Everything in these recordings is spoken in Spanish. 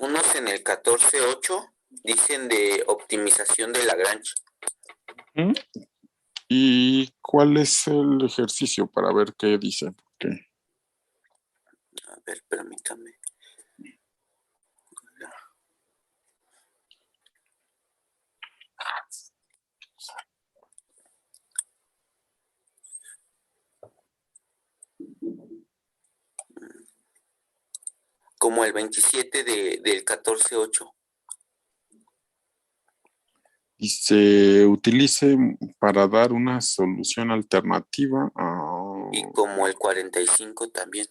Unos en el 14.8 dicen de optimización de Lagrange. ¿Mm? ¿Y cuál es el ejercicio para ver qué dice? Okay. A ver, permítame. Como el 27 del 14.8. Y se utilice para dar una solución alternativa a... Y como el 45 también.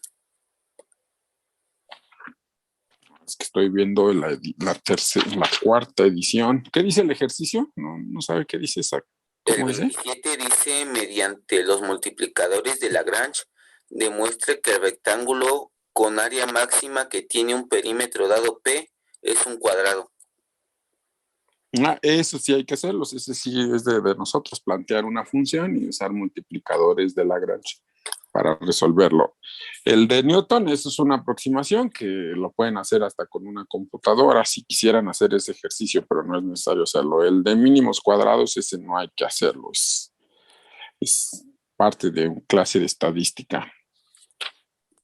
Es que estoy viendo la cuarta edición. ¿Qué dice el ejercicio? No sabe qué dice esa. El ¿Cómo dice? 27 dice, mediante los multiplicadores de Lagrange, demuestre que el rectángulo con área máxima que tiene un perímetro dado P es un cuadrado. Eso sí hay que hacerlo. Ese sí es de nosotros plantear una función y usar multiplicadores de Lagrange para resolverlo. El de Newton, eso es una aproximación que lo pueden hacer hasta con una computadora si quisieran hacer ese ejercicio, pero no es necesario hacerlo. El de mínimos cuadrados, ese no hay que hacerlo. Es parte de una clase de estadística.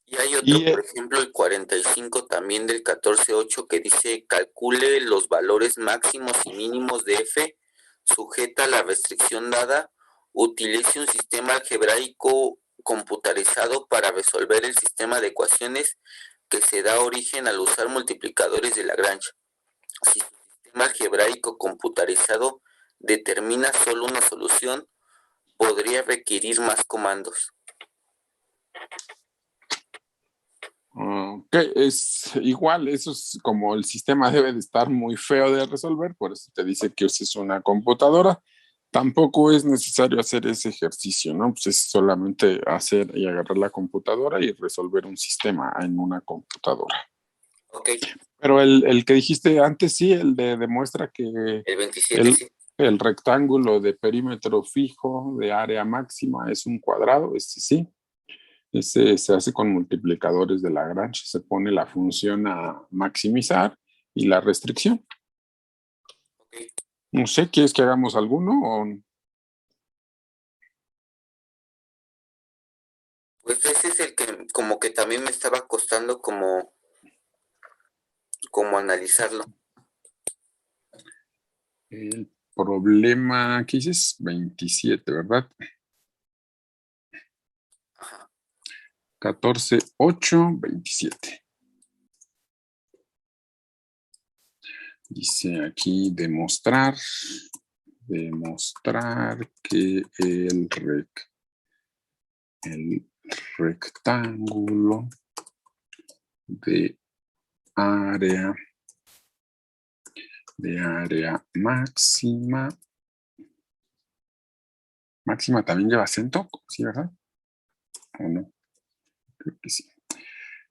Y hay otro, por ejemplo, el 45 también del 14.8 que dice, calcule los valores máximos y mínimos de F sujeta a la restricción dada, utilice un sistema algebraico computarizado para resolver el sistema de ecuaciones que se da origen al usar multiplicadores de Lagrange. Si su sistema algebraico computarizado determina solo una solución, podría requerir más comandos. Que es igual, eso es como el sistema debe de estar muy feo de resolver, por eso te dice que uses una computadora. Tampoco es necesario hacer ese ejercicio, ¿no? Pues es solamente hacer y agarrar la computadora y resolver un sistema en una computadora. Ok. Pero el que dijiste antes, sí, el de demuestra que El 27, sí. el rectángulo de perímetro fijo de área máxima es un cuadrado, ese sí. Ese se hace con multiplicadores de Lagrange, se pone la función a maximizar y la restricción. Okay. No sé, ¿quieres que hagamos alguno? Pues ese es el que como que también me estaba costando como analizarlo. El problema, ¿qué dices? 27, ¿verdad? Ajá. 14, 8, 27. Dice aquí demostrar que el rectángulo de área máxima también lleva acento, ¿sí, verdad? ¿O no? Creo que sí.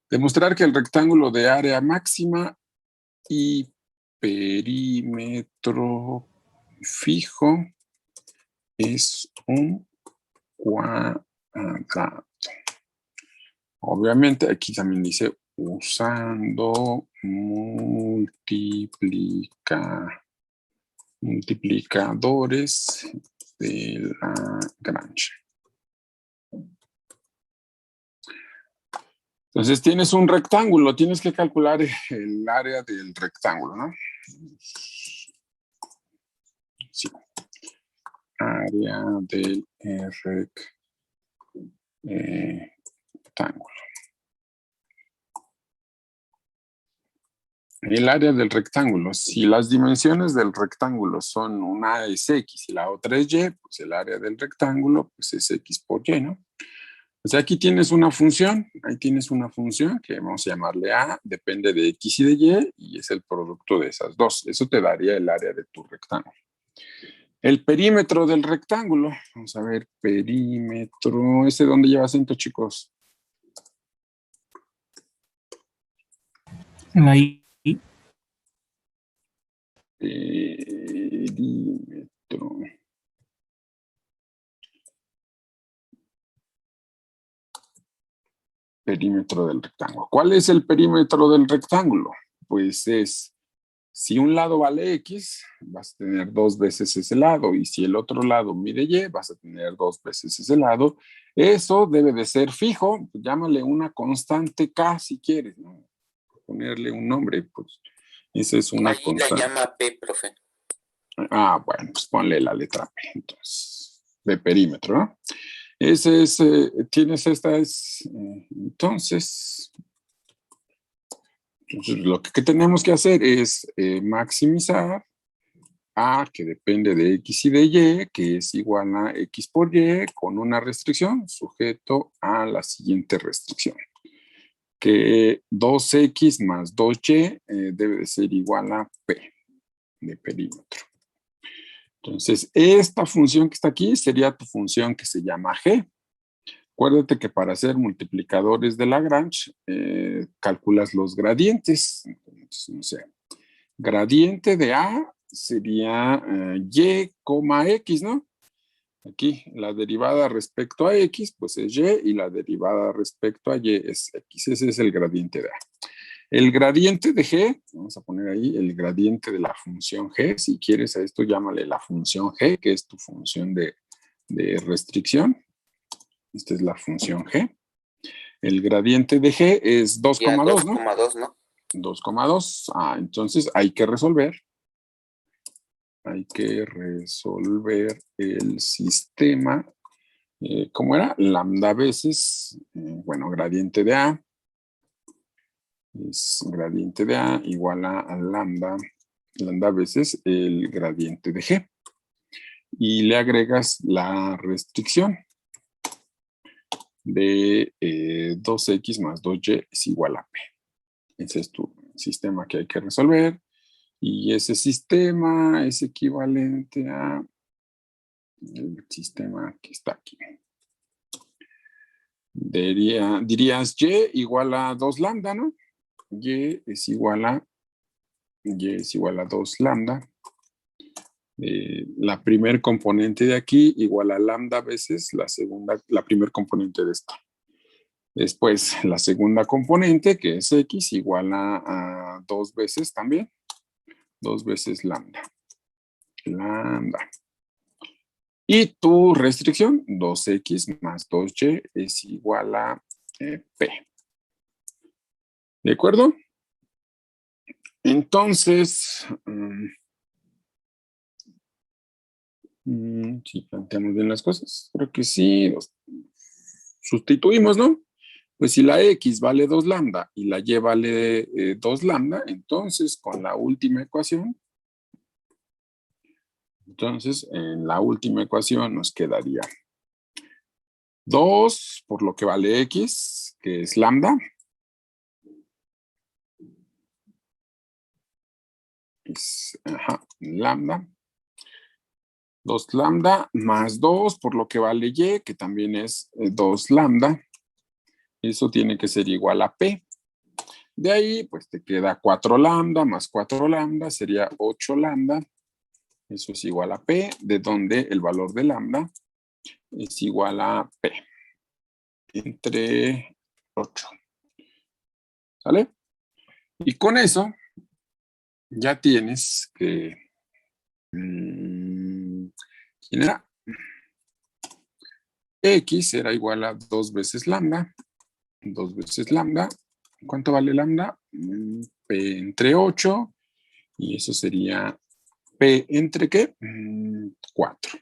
Demostrar que el rectángulo de área máxima y perímetro fijo es un cuadrado. Obviamente aquí también dice usando multiplicadores de Lagrange. Entonces tienes un rectángulo, tienes que calcular el área del rectángulo, ¿no? Sí. Área del rectángulo. El área del rectángulo, si las dimensiones del rectángulo son una es X y la otra es Y, pues el área del rectángulo pues es X por Y, ¿no? O sea, aquí tienes una función, ahí tienes una función que vamos a llamarle A, depende de X y de Y es el producto de esas dos. Eso te daría el área de tu rectángulo. El perímetro del rectángulo, vamos a ver, perímetro, ¿ese dónde lleva acento, chicos? En la I. Perímetro. Perímetro del rectángulo. ¿Cuál es el perímetro del rectángulo? pues es, si un lado vale X, vas a tener 2 veces ese lado, y si el otro lado mide Y, vas a tener 2 veces ese lado. Eso debe de ser fijo, llámale una constante K si quieres, ¿no? Ponerle un nombre, pues esa es una Ahí la constante. llama P, profe. Ah, bueno, pues ponle la letra P, entonces, de perímetro, ¿no? Ese es, tienes esta, entonces, lo que tenemos que hacer es maximizar A, que depende de X y de Y, que es igual a X por Y, con una restricción, sujeto a la siguiente restricción, que 2X más 2Y debe de ser igual a P de perímetro. Entonces, esta función que está aquí sería tu función que se llama G. Acuérdate que para hacer multiplicadores de Lagrange, calculas los gradientes. Entonces, no sé, gradiente de A sería Y, X, ¿no? Aquí la derivada respecto a X, pues es Y, y la derivada respecto a Y es X. Ese es el gradiente de A. El gradiente de G, vamos a poner ahí el gradiente de la función G. Si quieres a esto, llámale la función G, que es tu función de restricción. Esta es la función G. El gradiente de G es 2,2, ¿no? 2,2, ¿no? 2,2. Ah, entonces hay que resolver. Hay que resolver el sistema. ¿Cómo era? Lambda veces, bueno, gradiente de A. Es gradiente de A igual a lambda veces el gradiente de G. Y le agregas la restricción de 2X más 2Y es igual a P. Ese es tu sistema que hay que resolver. Y ese sistema es equivalente a el sistema que está aquí. Dirías Y igual a 2 lambda, ¿no? Y es igual a 2 lambda. La primer componente de aquí igual a lambda veces la primer componente de esta. Después, la segunda componente, que es X, igual a 2 veces también. 2 veces lambda. Y tu restricción, 2X más 2Y es igual a P. ¿De acuerdo? Entonces, si planteamos bien las cosas, creo que sí, los sustituimos, ¿no? Pues si la X vale 2 lambda y la Y vale 2 lambda, entonces con la última ecuación, en la última ecuación nos quedaría 2 por lo que vale X, que es lambda. Es, lambda. 2 lambda más 2 por lo que vale Y, que también es 2 lambda. Eso tiene que ser igual a P. De ahí, pues te queda 4 lambda más 4 lambda, sería 8 lambda. Eso es igual a P, de donde el valor de lambda es igual a P entre 8. ¿Sale? Y con eso ya tienes que... ¿quién era? X era igual a 2 veces lambda. 2 veces lambda. ¿Cuánto vale lambda? P entre 8. Y eso sería P entre ¿qué? 4.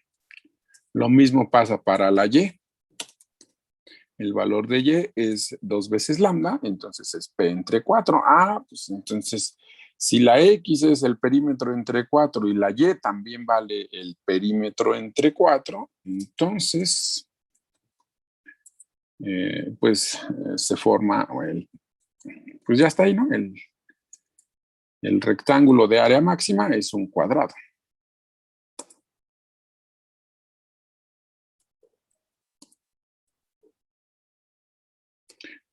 Lo mismo pasa para la Y. El valor de Y es 2 veces lambda, entonces es P entre 4. Ah, pues entonces, si la X es el perímetro entre 4 y la Y también vale el perímetro entre 4, entonces, pues se forma, pues ya está ahí, ¿no? El rectángulo de área máxima es un cuadrado.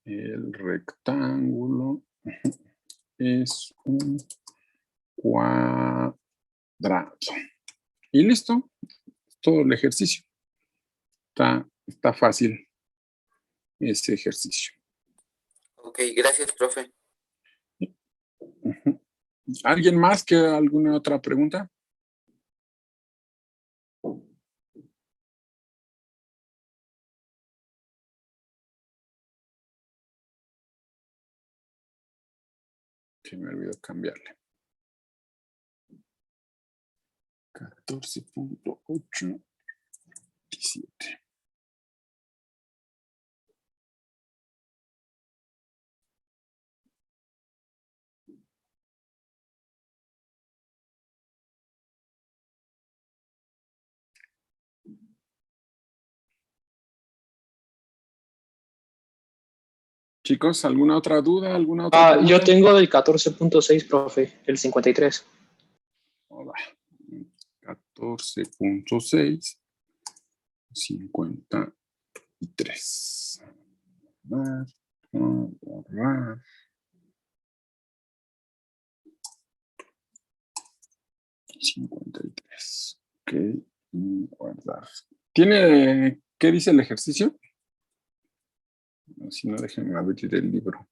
El rectángulo es un cuadrado. Y listo, todo el ejercicio. Está fácil ese ejercicio. Ok, gracias, profe. ¿Alguien más que alguna otra pregunta? Que me olvidó cambiarle. 14.817. Chicos, ¿alguna otra duda? ¿Alguna otra pregunta? Yo tengo el 14.6, profe, el 53. Hola. 14.6, 53. Borrar. 53. Ok, y guardar. ¿Tiene, qué dice el ejercicio? Si no, déjenme abrir el libro.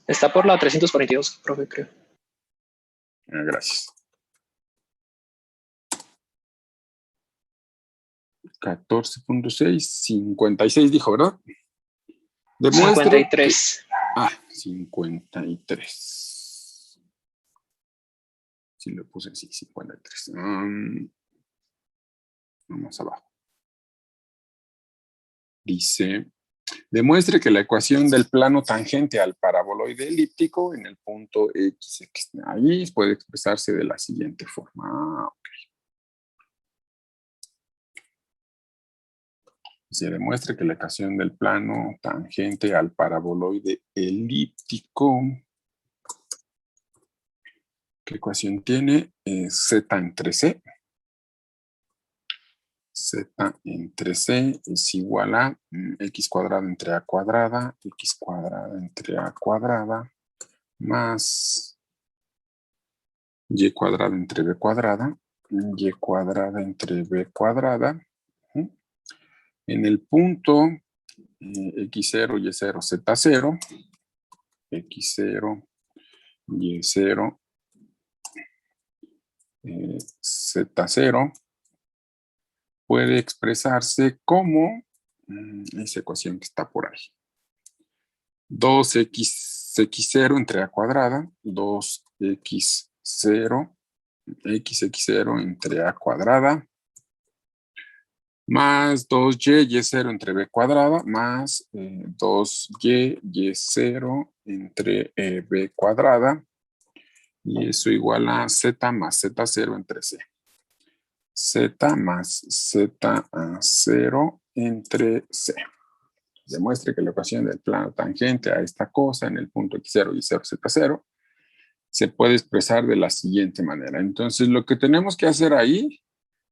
Está por la 342, profe, creo. Gracias. 14.6, 56 dijo, ¿verdad? Demuestre 53. Que, 53. Sí, lo puse así, 53. Vamos abajo. Dice, demuestre que la ecuación del plano tangente al paraboloide elíptico en el punto X. Ahí puede expresarse de la siguiente forma. Se demuestra que la ecuación del plano tangente al paraboloide elíptico, ¿qué ecuación tiene? Z entre C. Z entre C es igual a X cuadrada entre A cuadrada, X cuadrada entre A cuadrada, más Y cuadrada entre B cuadrada, Y cuadrada entre B cuadrada. En el punto X0, Y0, Z0, X0, Y0, Z0, puede expresarse como esa ecuación que está por ahí. 2x0 entre A cuadrada, 2x0, xx0 entre A cuadrada, más 2y, y0 entre b cuadrada, más 2y, y0 entre b cuadrada, y eso igual a z más z0 entre c. Z más z0 entre c. Demuestre que la ecuación del plano tangente a esta cosa en el punto x0, y0, z0 se puede expresar de la siguiente manera. Entonces, lo que tenemos que hacer ahí,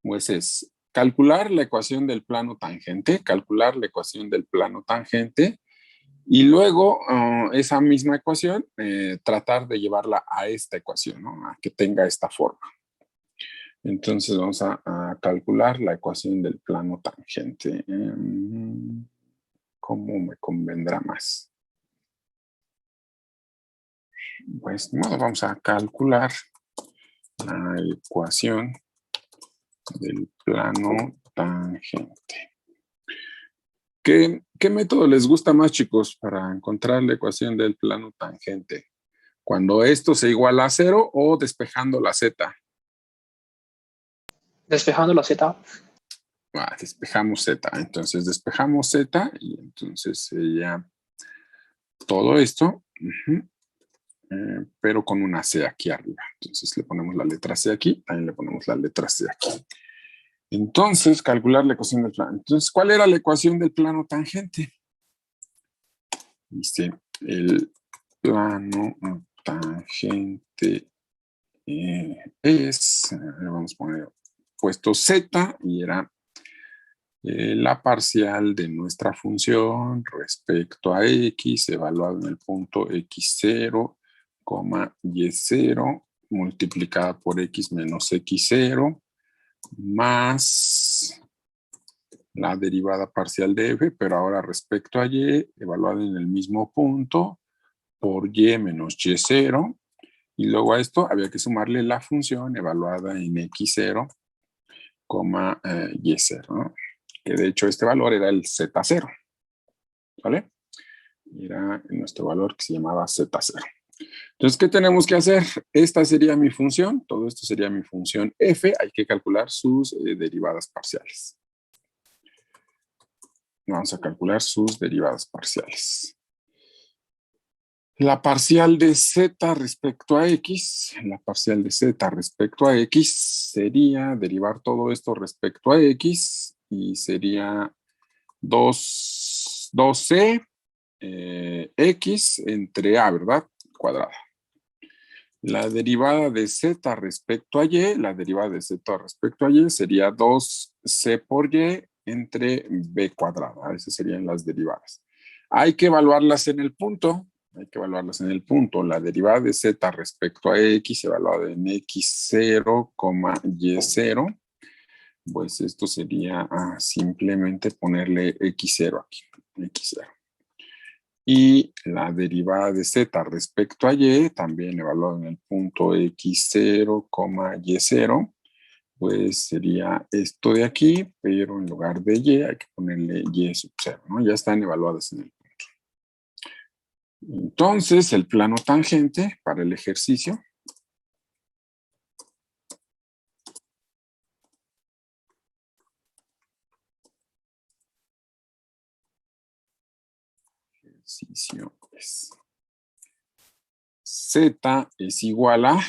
pues es calcular la ecuación del plano tangente, y luego esa misma ecuación, tratar de llevarla a esta ecuación, ¿no? A que tenga esta forma. Entonces vamos a calcular la ecuación del plano tangente. ¿Cómo me convendrá más? Pues no, vamos a calcular la ecuación del plano tangente. ¿Qué método les gusta más, chicos, para encontrar la ecuación del plano tangente? ¿Cuando esto se iguala a 0 o despejando la z? Despejando la Z. Despejamos z. Entonces despejamos z y entonces sería todo esto, pero con una c aquí arriba. Entonces le ponemos la letra c aquí, también le ponemos la letra c aquí. Entonces, calcular la ecuación del plano. Entonces, ¿cuál era la ecuación del plano tangente? Dice, el plano tangente es, vamos a poner puesto z, y era la parcial de nuestra función respecto a x, evaluado en el punto x0, y0, multiplicada por x menos x0 más la derivada parcial de f, pero ahora respecto a y, evaluada en el mismo punto, por y menos y0, y luego a esto había que sumarle la función evaluada en x0, y0, ¿no? Que de hecho este valor era el z0, ¿vale? Era nuestro valor que se llamaba z0. Entonces, ¿qué tenemos que hacer? Esta sería mi función, todo esto sería mi función f, hay que calcular sus derivadas parciales. Vamos a calcular sus derivadas parciales. La parcial de z respecto a x, sería derivar todo esto respecto a x y sería 2c x entre a, ¿verdad? Cuadrada. La derivada de z respecto a y, sería 2c por y entre b cuadrada. Esas serían las derivadas. Hay que evaluarlas en el punto. La derivada de z respecto a x evaluada en x0, y0. Pues esto sería simplemente ponerle x0 aquí. x0. Y la derivada de z respecto a y, también evaluada en el punto x0, y0, pues sería esto de aquí, pero en lugar de y hay que ponerle y sub 0, ¿no? Ya están evaluadas en el punto. Entonces, el plano tangente para el ejercicio es z es igual a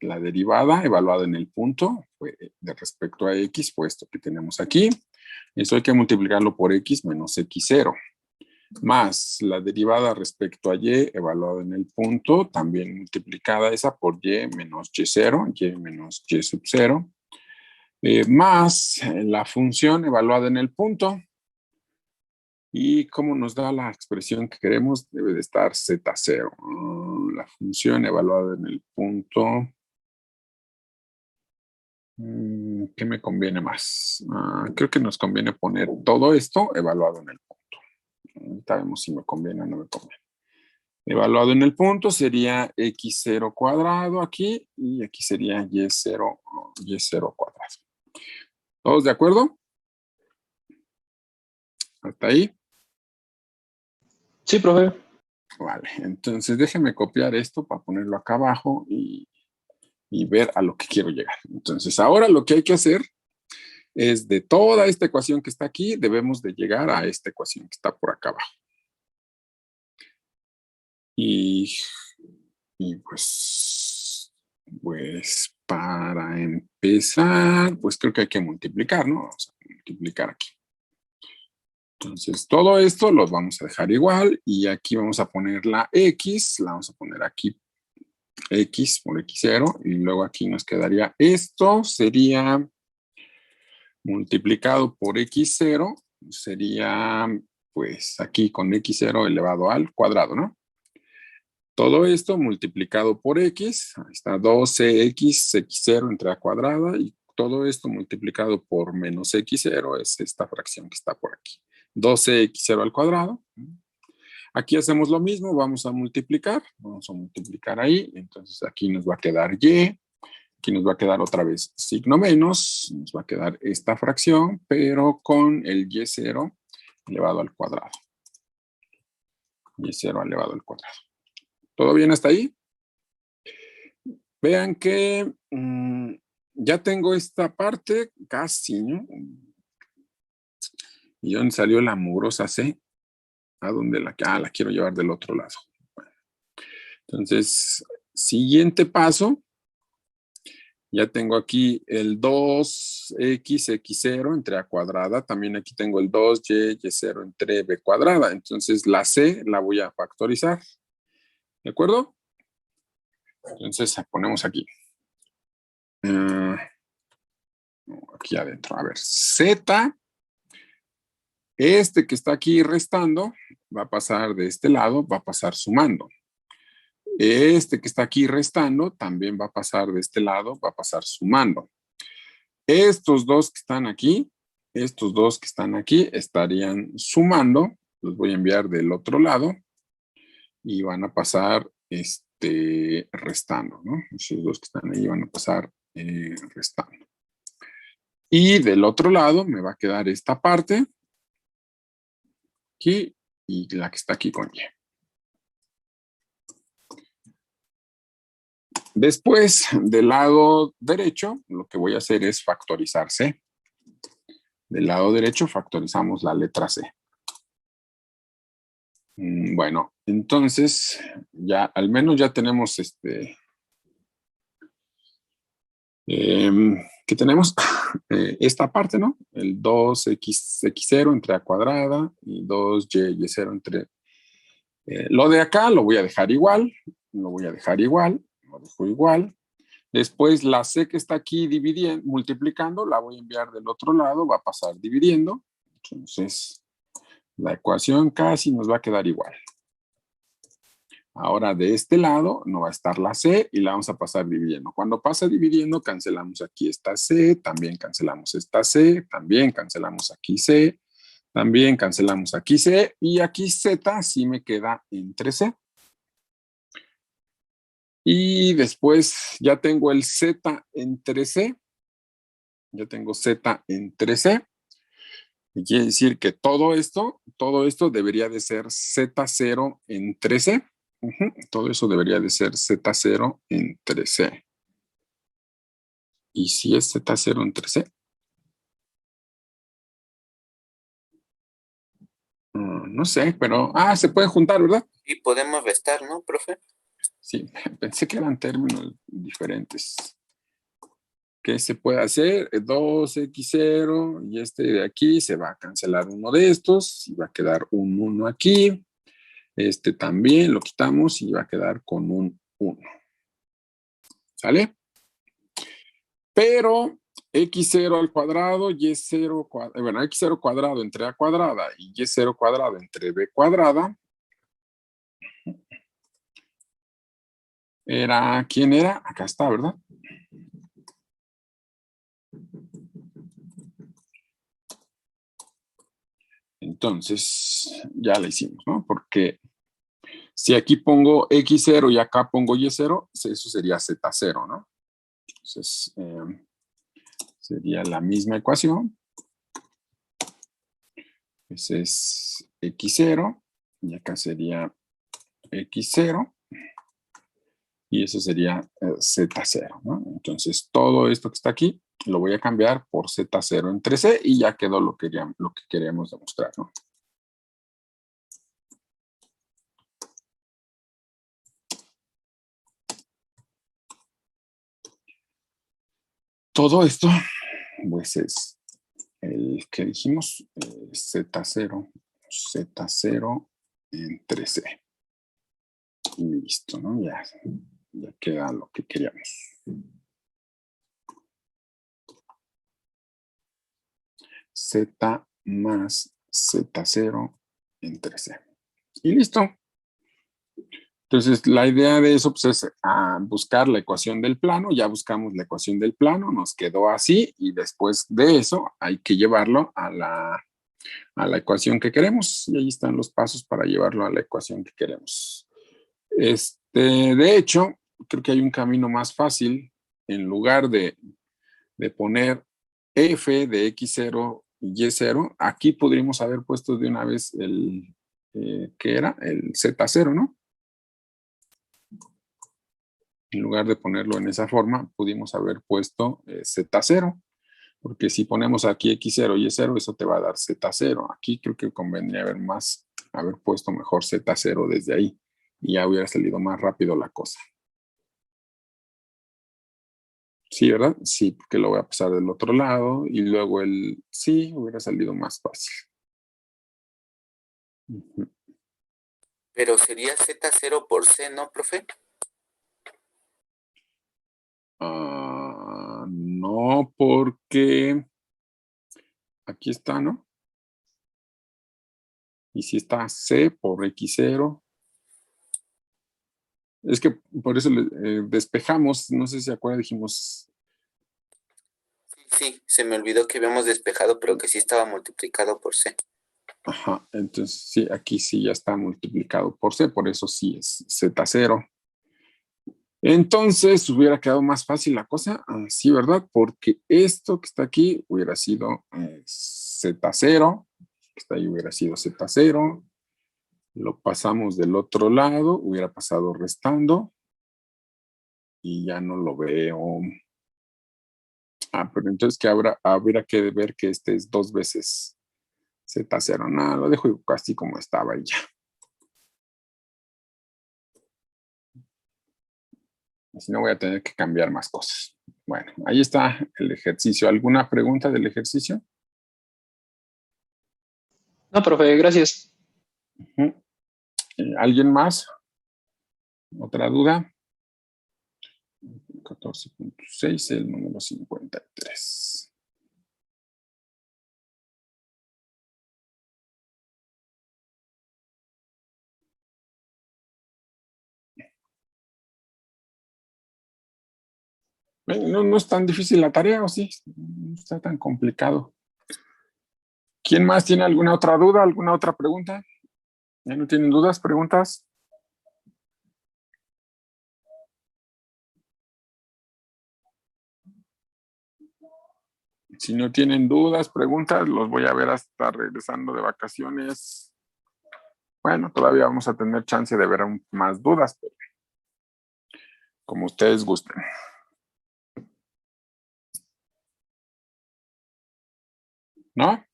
la derivada evaluada en el punto de respecto a x, puesto que tenemos aquí. Eso hay que multiplicarlo por x menos x0. Más la derivada respecto a y evaluada en el punto, también multiplicada esa por y menos y0, y menos y sub 0. Más la función evaluada en el punto. Y como nos da la expresión que queremos, debe de estar z0. La función evaluada en el punto. ¿Qué me conviene más? Creo que nos conviene poner todo esto evaluado en el punto. Ahorita vemos si me conviene o no me conviene. Evaluado en el punto sería x0 cuadrado aquí y aquí sería y0 cuadrado. ¿Todos de acuerdo? ¿Hasta ahí? Sí, profe. Vale, entonces déjenme copiar esto para ponerlo acá abajo y ver a lo que quiero llegar. Entonces ahora lo que hay que hacer es de toda esta ecuación que está aquí, debemos de llegar a esta ecuación que está por acá abajo. Y pues para empezar, pues creo que hay que multiplicar, ¿no? Vamos a multiplicar aquí. Entonces, todo esto lo vamos a dejar igual y aquí vamos a poner la x, la vamos a poner aquí x por x0 y luego aquí nos quedaría esto, sería multiplicado por x0, sería pues aquí con x0 elevado al cuadrado, ¿no? Todo esto multiplicado por x, ahí está 12x, x0 entre a cuadrada, y todo esto multiplicado por menos x0 es esta fracción que está por aquí. 12x0 al cuadrado. Aquí hacemos lo mismo, vamos a multiplicar ahí, entonces aquí nos va a quedar y, aquí nos va a quedar otra vez signo menos, nos va a quedar esta fracción, pero con el y0 elevado al cuadrado. Y0 elevado al cuadrado. ¿Todo bien hasta ahí? Vean que ya tengo esta parte casi, ¿no? ¿Y dónde salió la mugrosa C? ¿A dónde la quiero llevar del otro lado? Bueno, entonces, siguiente paso. Ya tengo aquí el 2x, x0 entre a cuadrada. También aquí tengo el 2y, y0 entre b cuadrada. Entonces, la c la voy a factorizar. ¿De acuerdo? Entonces, ponemos aquí. Aquí adentro. A ver, z. Este que está aquí restando va a pasar de este lado, va a pasar sumando. Este que está aquí restando también va a pasar de este lado, va a pasar sumando. Estos dos que están aquí estarían sumando. Los voy a enviar del otro lado y van a pasar restando, ¿no? Esos dos que están ahí van a pasar restando. Y del otro lado me va a quedar esta parte aquí y la que está aquí con Y. Después, del lado derecho, lo que voy a hacer es factorizar C. Del lado derecho factorizamos la letra C. Bueno, entonces ya al menos ya tenemos que tenemos esta parte, ¿no? El 2x0 entre a cuadrada y 2y0 entre... lo de acá lo voy a dejar igual, lo dejo igual. Después la c que está aquí dividiendo, multiplicando, la voy a enviar del otro lado, va a pasar dividiendo. Entonces, la ecuación casi nos va a quedar igual. Ahora de este lado no va a estar la C y la vamos a pasar dividiendo. Cuando pasa dividiendo, cancelamos aquí esta C, también cancelamos esta C, también cancelamos aquí C, también cancelamos aquí C y aquí Z sí me queda entre C. Y después ya tengo el Z entre C. Ya tengo Z entre C. Y quiere decir que todo esto debería de ser Z0 entre C. Todo eso debería de ser Z0 entre C. ¿Y si es Z0 entre C? No sé, pero... se pueden juntar, ¿verdad? Y podemos restar, ¿no, profe? Sí, pensé que eran términos diferentes. ¿Qué se puede hacer? 2x0 y este de aquí se va a cancelar uno de estos y va a quedar un 1 aquí. Este también lo quitamos y va a quedar con un 1. ¿Sale? Pero x0 al cuadrado, y0 cuadrado, bueno, x0 cuadrado entre a cuadrada y y0 cuadrado entre b cuadrada, ¿quién era? Acá está, ¿verdad? Entonces, ya la hicimos, ¿no? Porque si aquí pongo x0 y acá pongo y0, eso sería z0, ¿no? Entonces, sería la misma ecuación. Ese es x0 y acá sería x0 y eso sería z0, ¿no? Entonces, todo esto que está aquí lo voy a cambiar por z0 entre c y ya quedó lo que queríamos demostrar, ¿no? Todo esto, pues es el que dijimos, z0 entre c. Y listo, ¿no? Ya queda lo que queríamos. Z más Z0 entre C. Y listo. Entonces, la idea de eso pues, es buscar la ecuación del plano. Ya buscamos la ecuación del plano, nos quedó así y después de eso hay que llevarlo a la ecuación que queremos. Y ahí están los pasos para llevarlo a la ecuación que queremos. De hecho, creo que hay un camino más fácil. En lugar de poner f de x0 y y0, aquí podríamos haber puesto de una vez el, ¿qué era? El z0, ¿no? En lugar de ponerlo en esa forma, pudimos haber puesto z0, porque si ponemos aquí x0 y y0, eso te va a dar z0. Aquí creo que convendría haber puesto mejor z0 desde ahí, y ya hubiera salido más rápido la cosa. Sí, ¿verdad? Sí, porque lo voy a pasar del otro lado y luego sí, hubiera salido más fácil. Pero sería Z0 por C, ¿no, profe? No, porque aquí está, ¿no? Y si está C por X0 Es que por eso despejamos, no sé si se acuerdan, dijimos... Sí, se me olvidó que habíamos despejado, pero que sí estaba multiplicado por C. Ajá, entonces sí, aquí sí ya está multiplicado por C, por eso sí es Z0. Entonces hubiera quedado más fácil la cosa, así, ¿verdad? Porque esto que está aquí hubiera sido Z0, que está ahí hubiera sido Z0, lo pasamos del otro lado, hubiera pasado restando, y ya no lo veo. Pero entonces que habrá que ver que este es 2 veces Z0. Nada, lo dejo así como estaba y ya. Si no voy a tener que cambiar más cosas. Bueno, ahí está el ejercicio. ¿Alguna pregunta del ejercicio? No, profe, gracias. ¿Alguien más? ¿Otra duda? 14.6, el número 53. No es tan difícil la tarea, ¿o sí? No está tan complicado. ¿Quién más tiene alguna otra duda, alguna otra pregunta? ¿Ya no tienen dudas, preguntas? Si no tienen dudas, preguntas, los voy a ver hasta regresando de vacaciones. Bueno, todavía vamos a tener chance de ver más dudas, pero como ustedes gusten. ¿No?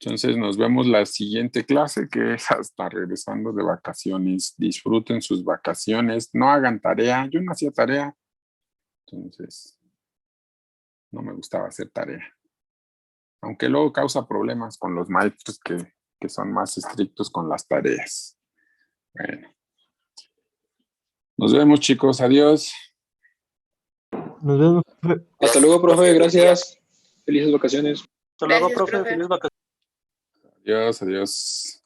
Entonces nos vemos la siguiente clase, que es hasta regresando de vacaciones. Disfruten sus vacaciones, no hagan tarea. Yo no hacía tarea, entonces no me gustaba hacer tarea. Aunque luego causa problemas con los maestros que son más estrictos con las tareas. Bueno. Nos vemos, chicos. Adiós. Nos vemos. Hasta luego, profe. Gracias. Felices vacaciones. Hasta luego, profe. Feliz vacaciones. Adiós, adiós.